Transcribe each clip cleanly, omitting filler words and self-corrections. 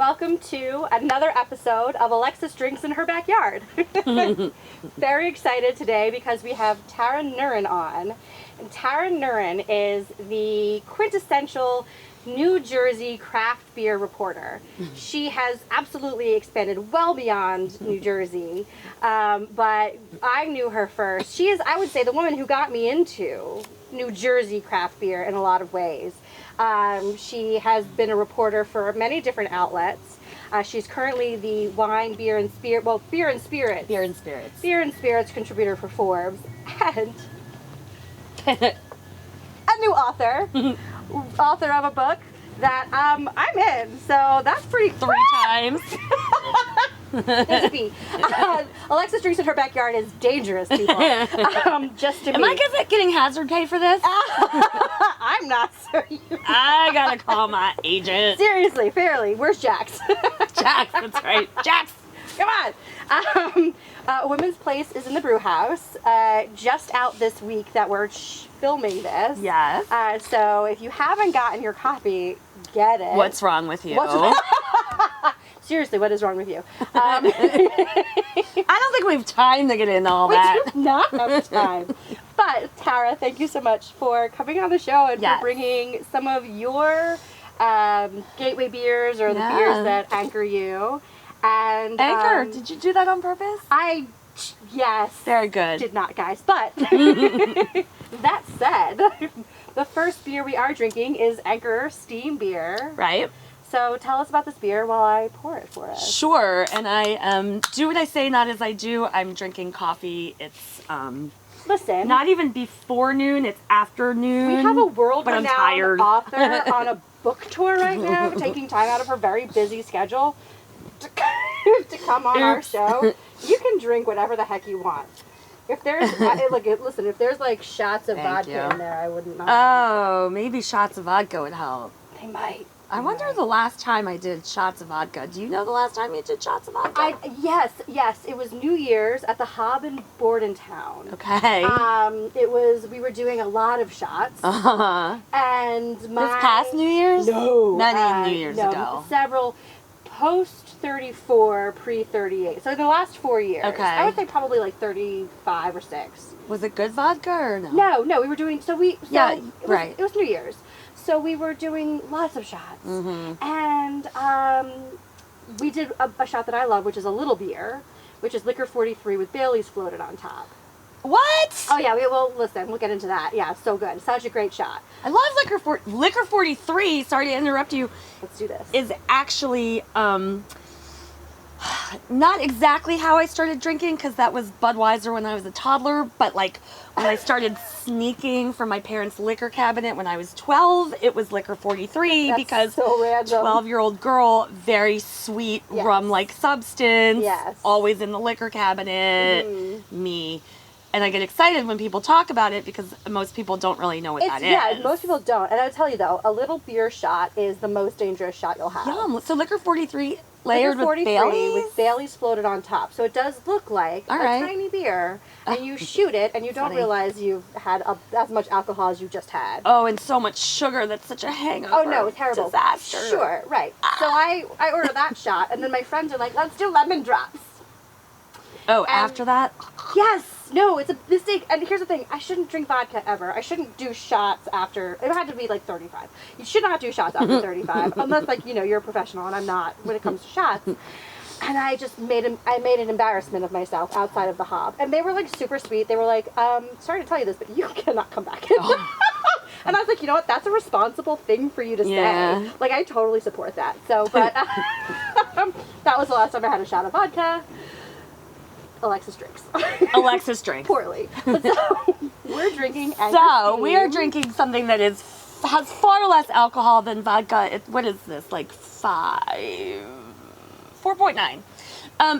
welcome to another episode of Alexis Drinks in her backyard. Very excited today because we have Tara Nurin on. And Tara Nurin is the quintessential New Jersey craft beer reporter. She has absolutely expanded well beyond New Jersey, but I knew her first. She is, I would say, the woman who got me into New Jersey craft beer in a lot of ways. She has been a reporter for many different outlets. She's currently the wine, beer and spirits contributor for Forbes, and a new author of a book that I'm in. So that's pretty three times. There's a B. Alexis Drinks in her backyard is dangerous, people. Just to Am I getting hazard pay for this? I'm not so I gotta call my agent. Seriously, fairly. Where's Jax? Jax, that's right. Jax! Come on! Women's Place is in the Brewhouse. Just out this week that we're filming this. Yes. So if you haven't gotten your copy, get it. What's wrong with you? Seriously, what is wrong with you? I don't think we have time to get into all that. We do not have time. But Tara, thank you so much for coming on the show and for bringing some of your gateway beers or the beers that anchor you. And Anchor, did you do that on purpose? Yes. Very good. Did not, guys. But that said, the first beer we are drinking is Anchor Steam beer. Right. So tell us about this beer while I pour it for us. Sure. And I do what I say, not as I do. I'm drinking coffee. It's listen, not even before noon. It's afternoon. We have a world-renowned author on a book tour right now, taking time out of her very busy schedule to come on our show. You can drink whatever the heck you want. If there's listen, if there's like shots of vodka in there, I wouldn't mind. Oh, maybe shots of vodka would help. They might. I wonder the last time I did shots of vodka. Do you know the last time you did shots of vodka? Yes. It was New Year's at the Hadden Bordentown. Okay. We were doing a lot of shots. Uh-huh. And this past New Year's? No. Many New Years ago. Several post 34, pre 38. So in the last 4 years. Okay. I would say probably like 35 or 6. Was it good vodka or no? No, we were doing right. It was New Year's. So we were doing lots of shots. Mm-hmm. And we did a shot that I love, which is a little beer, which is Liquor 43 with Bailey's floated on top. What? Oh, yeah. Listen, we'll get into that. Yeah, so good. Such a great shot. I love Liquor 43, sorry to interrupt you. Let's do this. Is actually not exactly how I started drinking, because that was Budweiser when I was a toddler, but like when I started sneaking from my parents' liquor cabinet when I was 12, it was Liquor 43. That's because so random. 12-year-old girl, very sweet rum-like substance, always in the liquor cabinet, me. And I get excited when people talk about it because most people don't really know what that is. Yeah, most people don't. And I'll tell you though, a little beer shot is the most dangerous shot you'll have. Yum. So Liquor 43 layered with Bailey's? With Bailey's floated on top. So it does look like a tiny beer. And you shoot it and you don't realize you've had as much alcohol as you just had. Oh, and so much sugar. That's such a hangover. Oh, no, it's terrible. Disaster. Sure, right. So I order that shot and then my friends are like, let's do lemon drops. Oh, and after that? Yes. No, it's a mistake. And here's the thing. I shouldn't drink vodka ever. I shouldn't do shots after. It had to be like 35. You should not do shots after 35. Unless, like, you're a professional and I'm not when it comes to shots. And I just made an embarrassment of myself outside of the hob. And they were, like, super sweet. They were like, sorry to tell you this, but you cannot come back in. And I was like, you know what? That's a responsible thing for you to say. Like, I totally support that. So, but that was the last time I had a shot of vodka. Alexis drinks. Alexis drinks. Poorly. So, we're drinking Anchor Steam. We are drinking something that has far less alcohol than vodka. What is this? Like 4.9.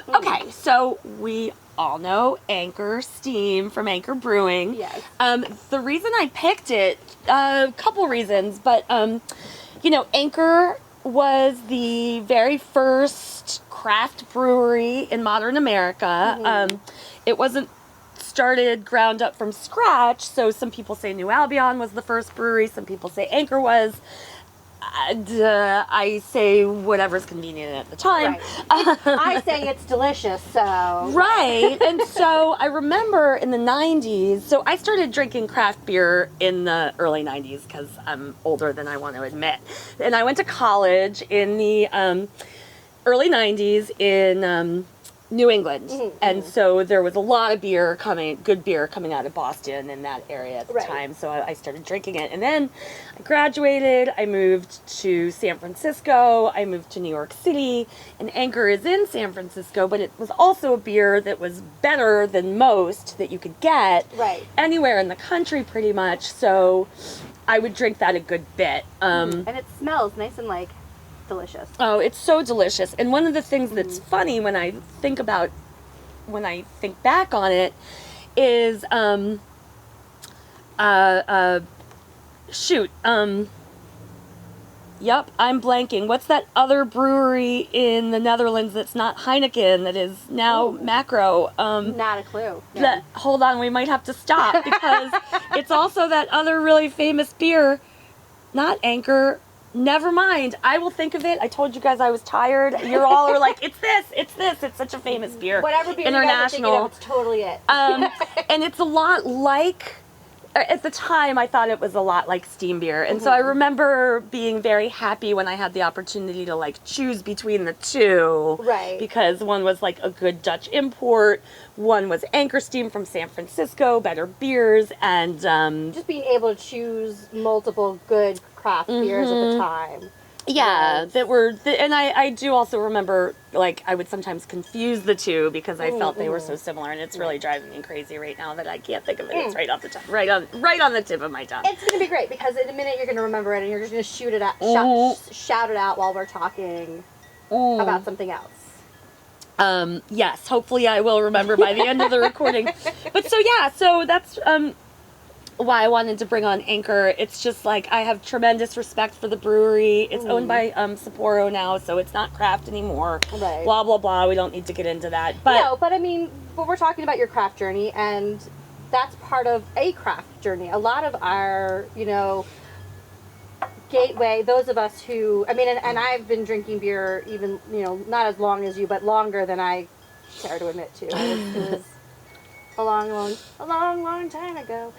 Okay, so we all know Anchor Steam from Anchor Brewing. Yes. The reason I picked it, a couple reasons, but, Anchor was the very first craft brewery in modern America. It wasn't started ground up from scratch, so some people say New Albion was the first brewery, some people say Anchor was. I say whatever's convenient at the time. Right. I say it's delicious, so. Right. And so I remember in the 90s, so I started drinking craft beer in the early 90s because I'm older than I want to admit. And I went to college in the early 90s in New England. And so there was a lot of good beer coming out of Boston in that area at the time. So I started drinking it. And then I graduated. I moved to San Francisco. I moved to New York City. And Anchor is in San Francisco, but it was also a beer that was better than most that you could get anywhere in the country pretty much. So I would drink that a good bit. And it smells nice and like delicious. Oh, it's so delicious. And one of the things that's funny when I think back on it is yep, I'm blanking. What's that other brewery in the Netherlands that's not Heineken that is now Macro? Not a clue. Yeah. Hold on, we might have to stop because it's also that other really famous beer, not Anchor. Never mind. I will think of it. I told you guys I was tired. You're all are like, it's this. It's such a famous beer. Whatever beer international. You guys are thinking of, it's totally it. And it's a lot like, at the time I thought it was a lot like steam beer. And so I remember being very happy when I had the opportunity to like choose between the two. Right. Because one was like a good Dutch import. One was Anchor Steam from San Francisco, better beers, and just being able to choose multiple good craft beers at the time. Yeah, that were, and I do also remember, like, I would sometimes confuse the two because I felt they were so similar, and it's really driving me crazy right now that I can't think of it. It's right off the top, right on the tip of my tongue. It's gonna be great because in a minute you're gonna remember it, and you're just gonna shoot it out, shout it out while we're talking about something else. Yes, hopefully I will remember by the end of the recording. But so that's why I wanted to bring on Anchor. It's just like I have tremendous respect for the brewery. It's owned by Sapporo now, so it's not craft anymore. Right. Blah blah blah. We don't need to get into that. But no, but I mean, but we're talking about your craft journey, and that's part of a craft journey. A lot of our, gateway, those of us who, I mean, and I've been drinking beer even, not as long as you, but longer than I care to admit to. It was a long time ago.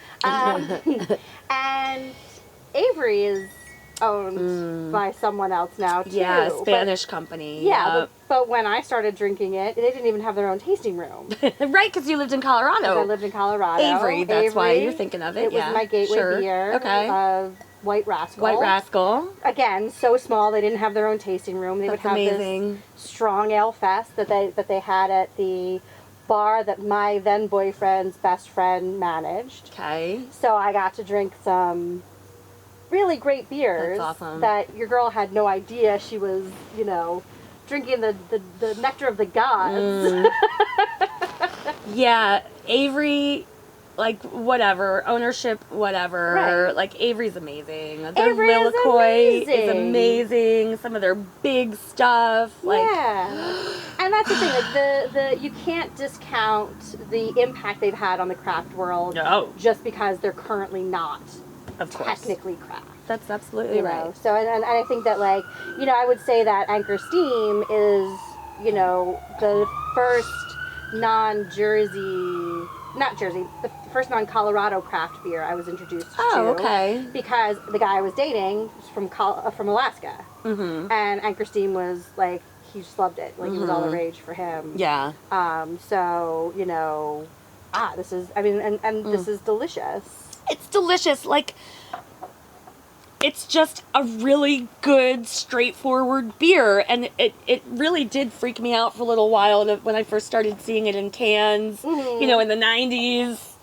And Avery is owned by someone else now, too. Yeah, Spanish company. Yeah, but when I started drinking it, they didn't even have their own tasting room. Right, because you lived in Colorado. I lived in Colorado. Avery, that's why you're thinking of it. It was my gateway beer. Okay. White Rascal. White Rascal. Again, so small they didn't have their own tasting room. They would have this strong ale fest that they had at the bar that my then boyfriend's best friend managed. Okay. So I got to drink some really great beers. That's awesome. That your girl had no idea she was, drinking the nectar of the gods. Yeah, Avery, like, whatever, ownership, whatever. Right. Like, Avery's amazing. Their Avery is Lillicoy is amazing. Some of their big stuff. Like, yeah. And that's the thing, like, the you can't discount the impact they've had on the craft world just because they're currently not technically craft. That's absolutely right. So, and I think that, like, I would say that Anchor Steam is, the first the first non-Colorado craft beer I was introduced to. Oh, okay. Because the guy I was dating was from Alaska. Mm-hmm. And Anchor Steam was, like, he just loved it. Like, it was all the rage for him. Yeah. So, this is, I mean, and this is delicious. It's delicious. Like, it's just a really good, straightforward beer. And it really did freak me out for a little while when I first started seeing it in cans. Mm-hmm. In the 90s,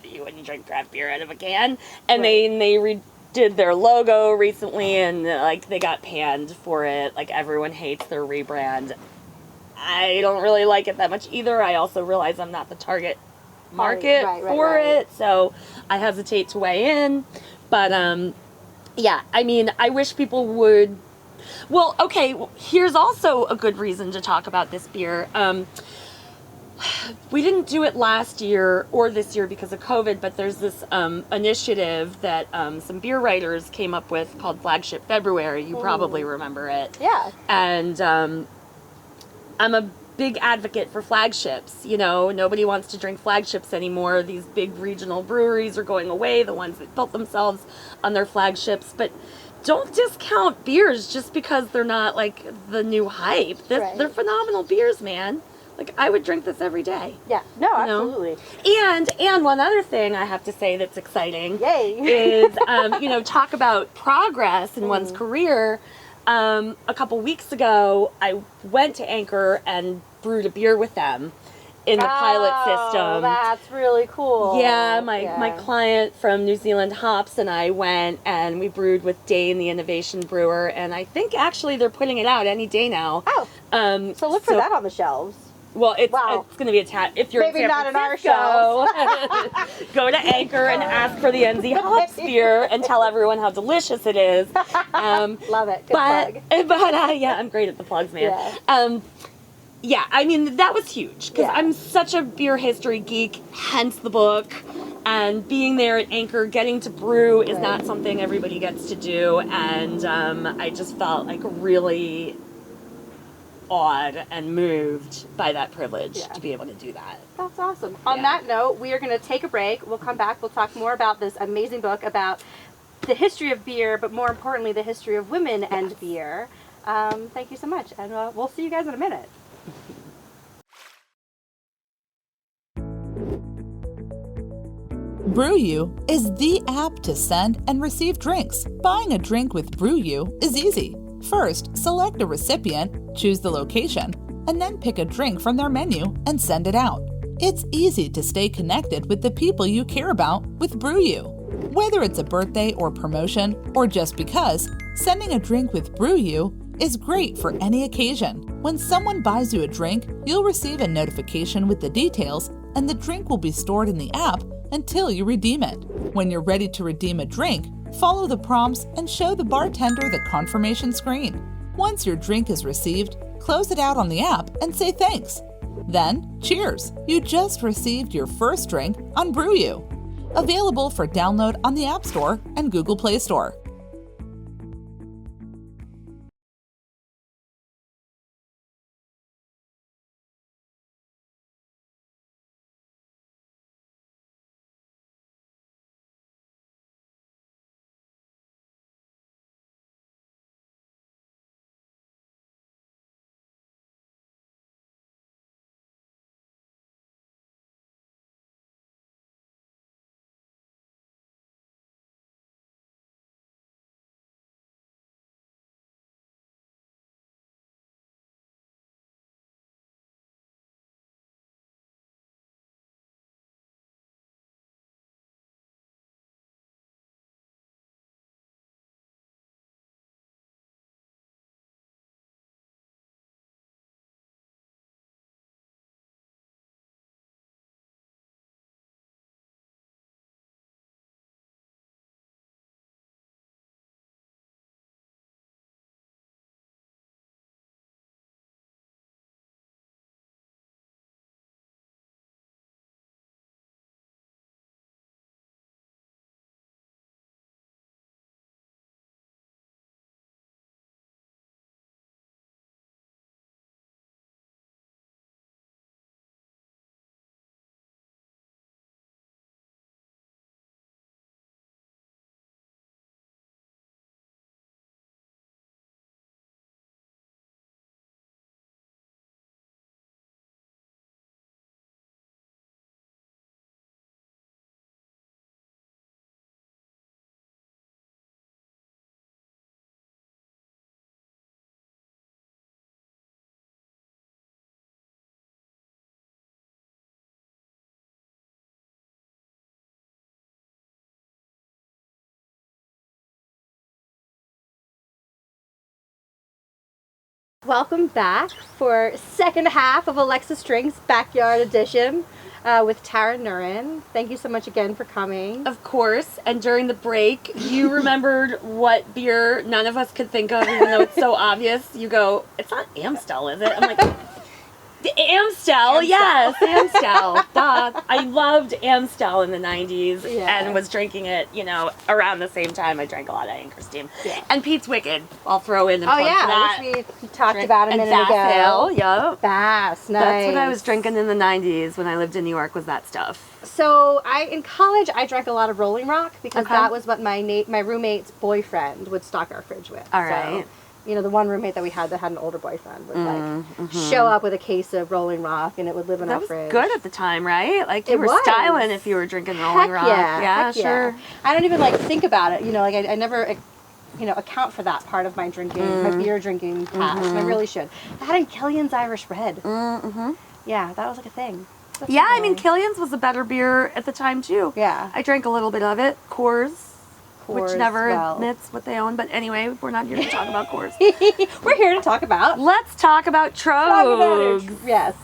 you wouldn't drink craft beer out of a can. And they redid their logo recently, and, like, they got panned for it. Like, everyone hates their rebrand. I don't really like it that much either. I also realize I'm not the target market for it, so I hesitate to weigh in. But, yeah, I mean, I wish people would... Well, okay, here's also a good reason to talk about this beer. We didn't do it last year or this year because of COVID, but there's this initiative that some beer writers came up with called Flagship February. You probably remember it. Yeah. And I'm a big advocate for flagships. You know, nobody wants to drink flagships anymore. These big regional breweries are going away, the ones that built themselves on their flagships. But don't discount beers just because they're not like the new hype. They're phenomenal beers, man. Like, I would drink this every day. Yeah, no, absolutely. And one other thing I have to say that's exciting is, talk about progress in one's career. A couple weeks ago, I went to Anchor and brewed a beer with them in the pilot system. That's really cool. Yeah, my client from New Zealand Hops and I went and we brewed with Dane, the innovation brewer, and I think actually they're putting it out any day now. Oh, so look for that on the shelves. Well, it's going to be if you're maybe in San not Francisco, in our shelves. go to Anchor and ask for the NZ Hops beer and tell everyone how delicious it is. Love it. Good plug. But yeah, I'm great at the plugs, man. Yeah. I mean, that was huge because I'm such a beer history geek, hence the book. And being there at Anchor, getting to brew is not something everybody gets to do. And I just felt like really awed and moved by that privilege to be able to do that. That's awesome. On that note, we are going to take a break. We'll come back. We'll talk more about this amazing book about the history of beer, but more importantly, the history of women and beer. Thank you so much. And we'll see you guys in a minute. BruYou is the app to send and receive drinks. Buying a drink with BruYou is easy. First, select a recipient, choose the location, and then pick a drink from their menu and send it out. It's easy to stay connected with the people you care about with BruYou. Whether it's a birthday or promotion, or just because, sending a drink with BruYou is great for any occasion. When someone buys you a drink, you'll receive a notification with the details, and the drink will be stored in the app until you redeem it. When you're ready to redeem a drink, follow the prompts and show the bartender the confirmation screen. Once your drink is received, close it out on the app and say thanks. Then, cheers! You just received your first drink on BruYou. Available for download on the App Store and Google Play Store. Welcome back for second half of Alexis Drinks Backyard Edition with Tara Nurin. Thank you so much again for coming. Of course. And during the break, you remembered what beer none of us could think of, even though it's so obvious. You go, it's not Amstel, is it? I'm like, The Amstel, yes, Amstel. Duh. I loved Amstel in the 90s and was drinking it, around the same time I drank a lot of Anchor Steam. Yeah. And Pete's Wicked, I'll throw in and plug for that. Which we talked about a minute ago. Yep. Bass, nice. That's what I was drinking in the 90s when I lived in New York, was that stuff. So in college, I drank a lot of Rolling Rock because that was what my roommate's boyfriend would stock our fridge with. All right. So, the one roommate that we had that had an older boyfriend would show up with a case of Rolling Rock, and it would live in our fridge. That was good at the time, right? Like you were styling if you were drinking Rolling Rock. Yeah, sure. I don't even think about it. I never account for that part of my drinking, my beer drinking past. And I really should. I had in Killian's Irish Red. Yeah, that was a thing. I mean, Killian's was a better beer at the time too. Yeah. I drank a little bit of it. Coors, which never admits what they own. But anyway, we're not here to talk about Coors. We're here to talk about. Let's talk about Troegs. Yes.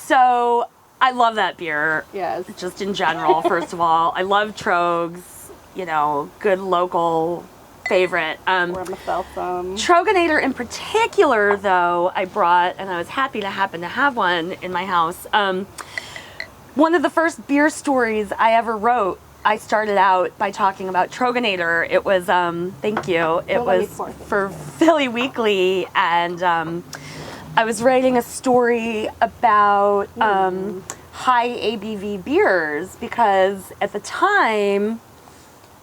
So I love that beer. Yes. Just in general, first of all, I love Troegs. Good local favorite. Troegenator in particular, though, I brought, and I was happy to happen to have one in my house. One of the first beer stories I ever wrote, I started out by talking about Troegenator. It was, thank you, it was for Philly Weekly, and I was writing a story about high ABV beers, because at the time,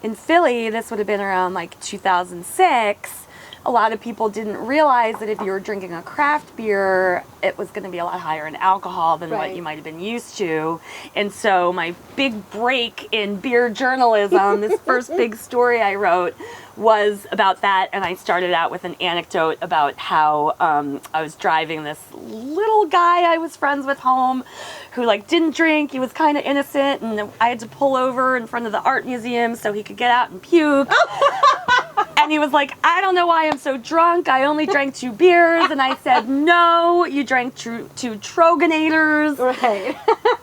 in Philly, this would have been around 2006, a lot of people didn't realize that if you were drinking a craft beer, it was going to be a lot higher in alcohol than what you might have been used to. And so my big break in beer journalism, this first big story I wrote, was about that. And I started out with an anecdote about how I was driving this little guy I was friends with home who didn't drink. He was kind of innocent, and I had to pull over in front of the art museum so he could get out and puke. And he was like, I don't know why I'm so drunk. I only drank 2 beers. And I said, no, you drank 2 Troegenators. Right.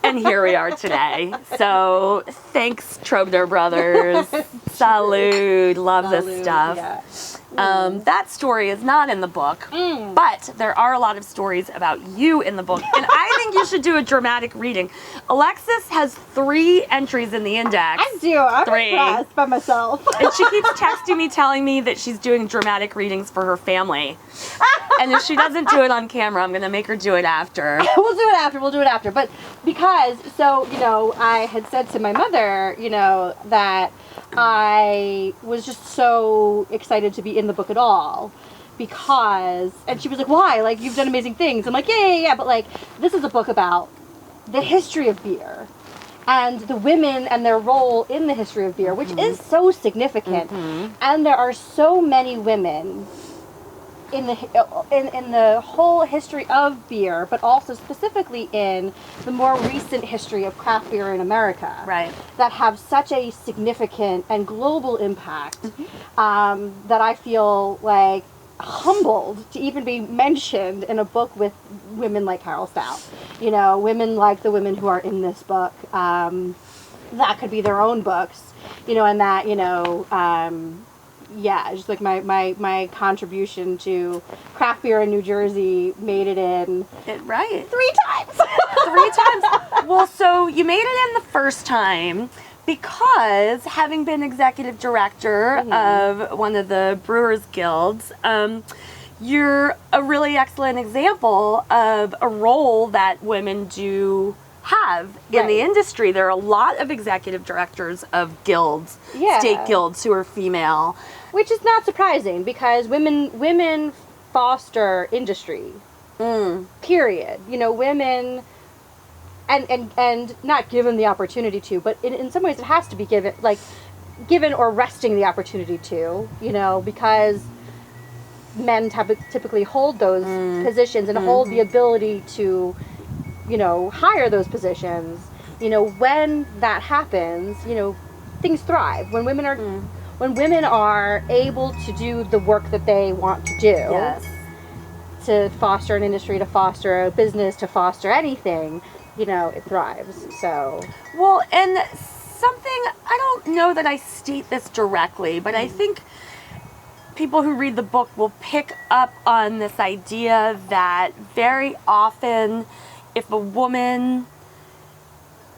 And here we are today. So thanks, Troegenator Brothers. Salud. Love this stuff. Yeah. That story is not in the book, but there are a lot of stories about you in the book. And I think you should do a dramatic reading. Alexis has 3 entries in the index. I do. I'm impressed by myself. And she keeps texting me, telling me that she's doing dramatic readings for her family. And if she doesn't do it on camera, I'm going to make her do it after. We'll do it after. But because, I had said to my mother, that I was just so excited to be in the book at all. Because, and she was like, why? You've done amazing things. I'm like, yeah. But this is a book about the history of beer. And the women and their role in the history of beer, which is so significant. And there are so many women in the whole history of beer, but also specifically in the more recent history of craft beer in America, right, that have such a significant and global impact that I feel humbled to even be mentioned in a book with women like Carol Stout. Women like the women who are in this book, that could be their own books, and that, just my contribution to craft beer in New Jersey made it in 3 times. 3 times. Well, so you made it in the first time because, having been executive director of one of the Brewers Guilds, you're a really excellent example of a role that women do have in the industry. There are a lot of executive directors of guilds, state guilds, who are female. Which is not surprising, because women foster industry. Period. Women, and not given the opportunity to, but in some ways it has to be given or resting the opportunity to, because men typically hold those positions and hold the ability to, hire those positions. When that happens, things thrive. When women are able to do the work that they want to do, to foster an industry, to foster a business, to foster anything, it thrives. So, well, and something, I don't know that I state this directly, but I think people who read the book will pick up on this idea that very often if a woman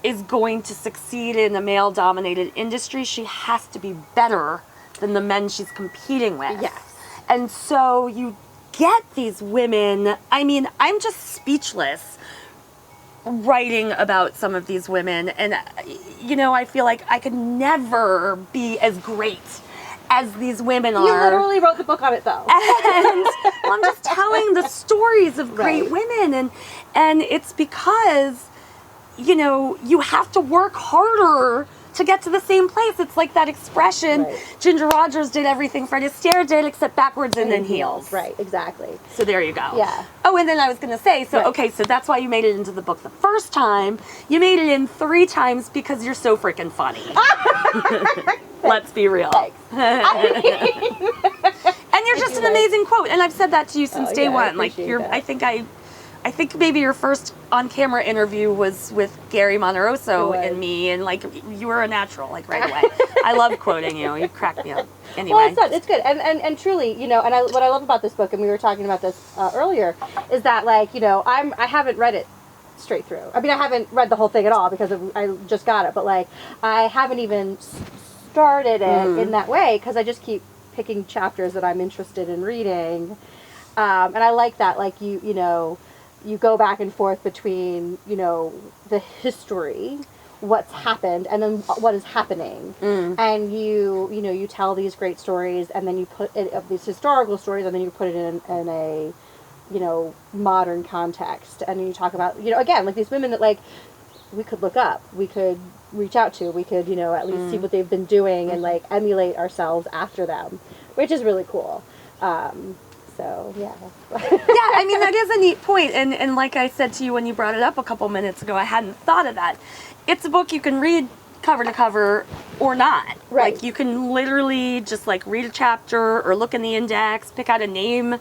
is going to succeed in a male-dominated industry, she has to be better than the men she's competing with. Yes. And so you get these women, I mean, I'm just speechless writing about some of these women, and you know, I feel like I could never be as great as these women are. You literally wrote the book on it, though. And well, I'm just telling the stories of great Right. women, and it's because, you know, you have to work harder to get to the same place. It's like that expression, Right. Ginger Rogers did everything Fred Astaire did except backwards and then heels. Right, exactly. So there you go. Yeah. Oh, and then I was going to say, so, Right. okay, so that's why you made it into the book the first time. You made it in 3 times because you're so freaking funny. Let's be real. Thanks. And you're just an amazing quote. And I've said that to you since Oh, day yeah, I one. Like, appreciate you're, that. I think maybe your first on-camera interview was with Gary Monteroso It was. and me, and like you were a natural, like right away. I love quoting you. You crack me up. Anyway, Well, it's good, and truly, you know, and what I love about this book, and we were talking about this earlier, is that, like, you know, I haven't read it straight through. I mean, I haven't read the whole thing at all because I just got it, but like, I haven't even started it in that way because I just keep picking chapters that I'm interested in reading, and I like that, like, you know, you go back and forth between, you know, the history, what's happened, and then what is happening. And you tell these great stories, and then you put it, of these historical stories, and then you put it in a, you know, modern context. And you talk about, you know, again, like these women that, like, we could look up, we could reach out to, we could, you know, at least see what they've been doing and, like, emulate ourselves after them, which is really cool. So, yeah. yeah, I mean, that is a neat point. And like I said to you when you brought it up a couple minutes ago, I hadn't thought of that. It's a book you can read cover to cover or not. Right. Like, you can literally just, like, read a chapter or look in the index, pick out a name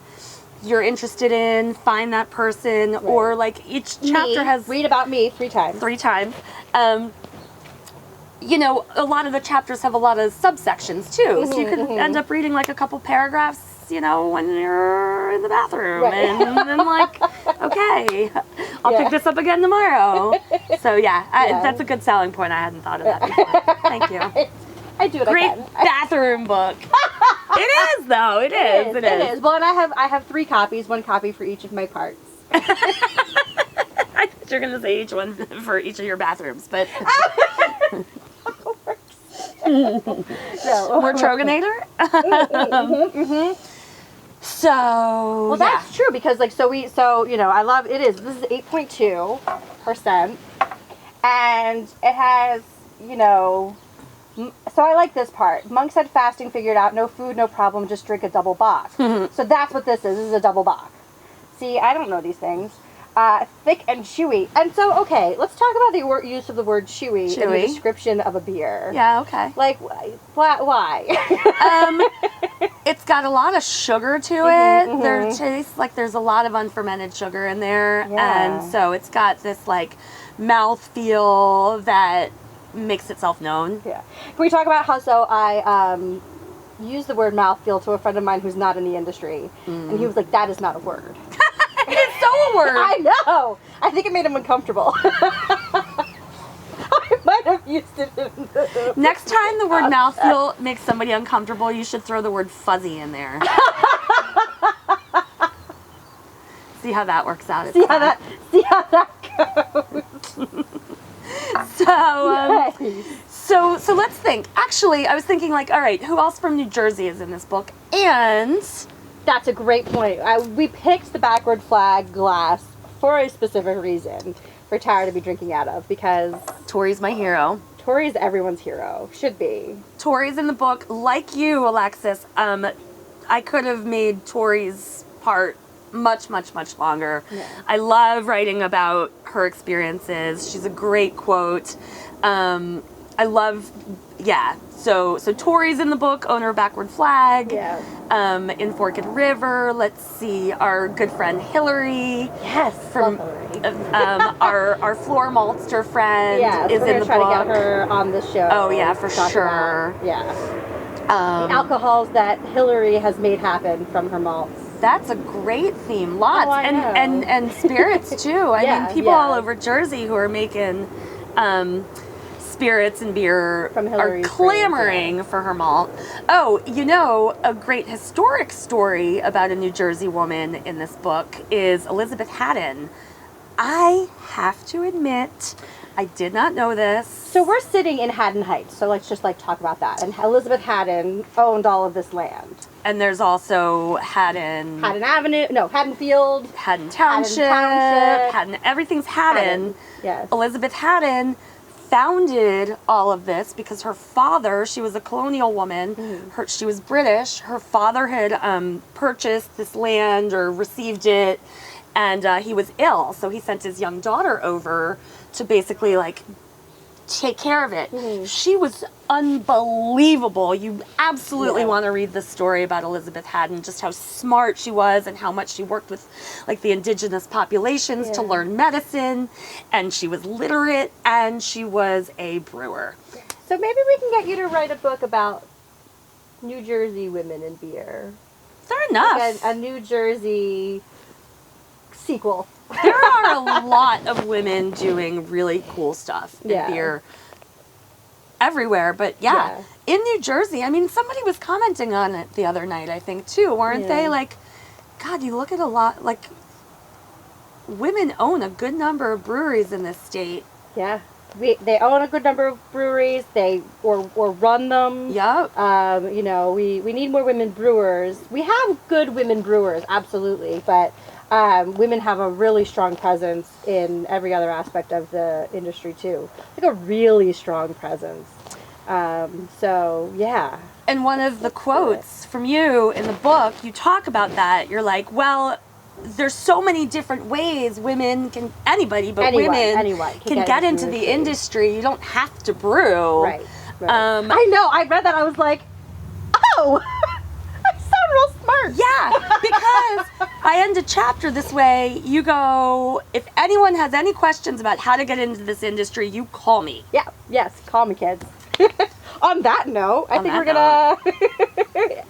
you're interested in, find that person, or, like, each chapter has... Read about me 3 times. 3 times. You know, a lot of the chapters have a lot of subsections, too. So you could end up reading, like, a couple paragraphs, you know, when you're in the bathroom. Right. And then, like, okay, I'll pick this up again tomorrow. So, yeah, that's a good selling point. I hadn't thought of that before. Thank you. I do what Great I can. bathroom book. It is, though. It is. It is. Well, and I have 3 copies, 1 copy for each of my parts. I thought you were going to say each one for each of your bathrooms, but... No. More Troegenator? So, Well, that's true because, like, so you know, I love it. This is 8.2%, and it has, you know, so I like this part. Monk said fasting figured out, no food, no problem, just drink a double bock. So that's what this is. This is a double bock. See, I don't know these things. Thick and chewy. And so, okay, let's talk about the use of the word chewy in the description of a beer. Yeah, okay. Like, why? It's got a lot of sugar to it. There tastes like there's a lot of unfermented sugar in there. Yeah. And so it's got this, like, mouthfeel that makes itself known. Yeah. Can we talk about how, so I used the word mouthfeel to a friend of mine who's not in the industry. And he was like, that is not a word. It's so a word. I know. I think it made him uncomfortable. I might have used it in the Next time the word mouthfeel makes somebody uncomfortable, you should throw the word fuzzy in there. See how that works out. See how that goes. So let's think. Actually, I was thinking, like, all right, who else from New Jersey is in this book? And That's a great point. We picked the backward flag glass for a specific reason for Tara to be drinking out of, because Tori's my hero. Tori's everyone's hero. Should be. Tori's in the book. Like you, Alexis, I could have made Tori's part much, much, much longer. Yeah. I love writing about her experiences. She's a great quote. I love, so Tori's in the book, owner of Backward Flag. Yeah. In Forked River, let's see, our good friend Hillary. Yes, From love Hillary. our floor maltster friend Yes, is we're in gonna the try book. to get her on the show. Oh yeah, for Talk sure. about, the alcohols that Hillary has made happen from her malts. That's a great theme. Lots. Oh, I know. And spirits too. I Yeah, mean, people yeah. all over Jersey who are making spirits and beer From are Hillary's clamoring for her malt. Oh, you know, a great historic story about a New Jersey woman in this book is Elizabeth Hadden. I have to admit, I did not know this. So we're sitting in Hadden Heights, so let's just talk about that. And Elizabeth Hadden owned all of this land. And there's also Hadden Avenue, no, Haddonfield. Hadden Township, Hadden, everything's Hadden. Yes. Elizabeth Hadden founded all of this because her father, she was a colonial woman, she was British, her father had purchased this land or received it, and he was ill, so he sent his young daughter over to basically take care of it. She was unbelievable. You absolutely want to read the story about Elizabeth Hadden, just how smart she was and how much she worked with the indigenous populations to learn medicine, and she was literate, and she was a brewer. So maybe we can get you to write a book about New Jersey women in beer. Fair enough. Like a New Jersey sequel. There are a lot of women doing really cool stuff in beer everywhere, but in New Jersey, I mean, somebody was commenting on it the other night, I think, too, weren't they? God, you look at a lot, women own a good number of breweries in this state. Yeah. They own a good number of breweries, or run them. Yep. We need more women brewers. We have good women brewers, absolutely, but women have a really strong presence in every other aspect of the industry too. A really strong presence. And one of the quotes from you in the book, you talk about that. You're like, well, there's so many different ways women can, anyone can get into the industry. You don't have to brew. Right. I know. I read that. I was like, oh, I sound real smart. Yeah, because I end a chapter this way. You go, if anyone has any questions about how to get into this industry, you call me. Yeah. Yes. Call me, kids. On that note, I think we're gonna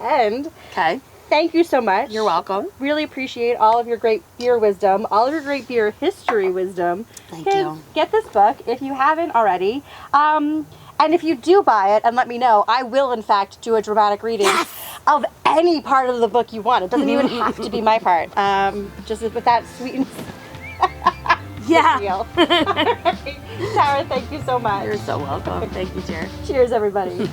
end. Okay. Thank you so much. You're welcome. Really appreciate all of your great beer wisdom, all of your great beer history wisdom. Thank you. Get this book if you haven't already. And if you do buy it and let me know, I will in fact do a dramatic reading of any part of the book you want. It doesn't even have to be my part. Just with that sweet deal. Tara, thank you so much. You're so welcome. Thank you, dear. Cheers, everybody.